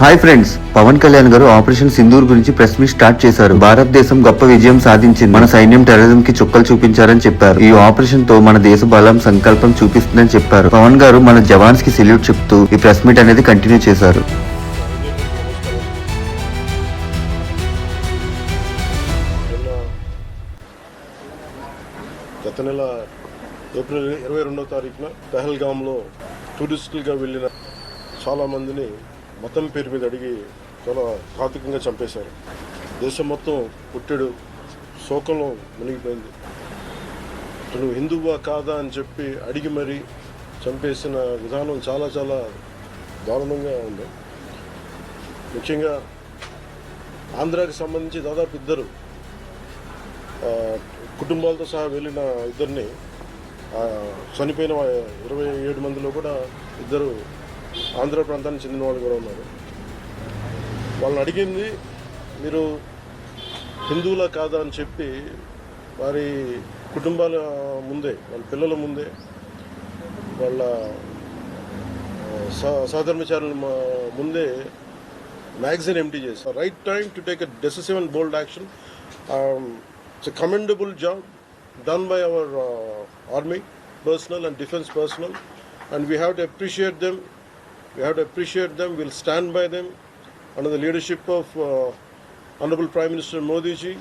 Hi friends, Pawan Kalyan గారు operation Sindoor గురించి press meet start చేశారు. భారతదేశం గొప్ప విజయం సాధించింది, మన సైన్యం టెర్రరిజం కి చుక్కలు చూపించారని చెప్పారు. ఈ ఆపరేషన్ తో మన దేశ బలం సంకల్పం చూపిస్తుందని చెప్పారు. పవన్ గారు మన జవాన్స్ కి సెల్యూట్ చెప్తూ ఈ ప్రెస్ మీట్ అనేది కంటిన్యూ చేశారు. గత నెల ఏప్రిల్ 22వ తారీఖున పెహల్గామ్లో టూరిస్టులుగా వెళ్ళిన చాలామందిని మతం పేరు మీద అడిగి చాలా ఘాతుకంగా చంపేశారు. దేశం మొత్తం పుట్టెడు శోకంలో మునిగిపోయింది. నువ్వు హిందువా కాదా అని చెప్పి అడిగి మరీ చంపేసిన విధానం చాలా చాలా దారుణంగా ఉంది. ముఖ్యంగా ఆంధ్రాకి సంబంధించి దాదాపు ఇద్దరు కుటుంబాలతో సహా వెళ్ళిన ఇద్దరిని చనిపోయిన 27 మందిలో కూడా ఇద్దరు ఆంధ్ర ప్రాంతానికి చెందిన వాళ్ళు కూడా ఉన్నారు. వాళ్ళని అడిగింది మీరు హిందువులా కాదా అని చెప్పి వారి కుటుంబాల ముందే, వాళ్ళ పిల్లల ముందే, వాళ్ళ సహధర్మచారుల ముందే మ్యాగజైన్ ఎంటీ చేశారు. Right time to take a decisive and bold action. It's a commendable job done by our army personnel and defense personnel, and we have to appreciate them. We'll stand by them under the leadership of Honorable Prime Minister Modi ji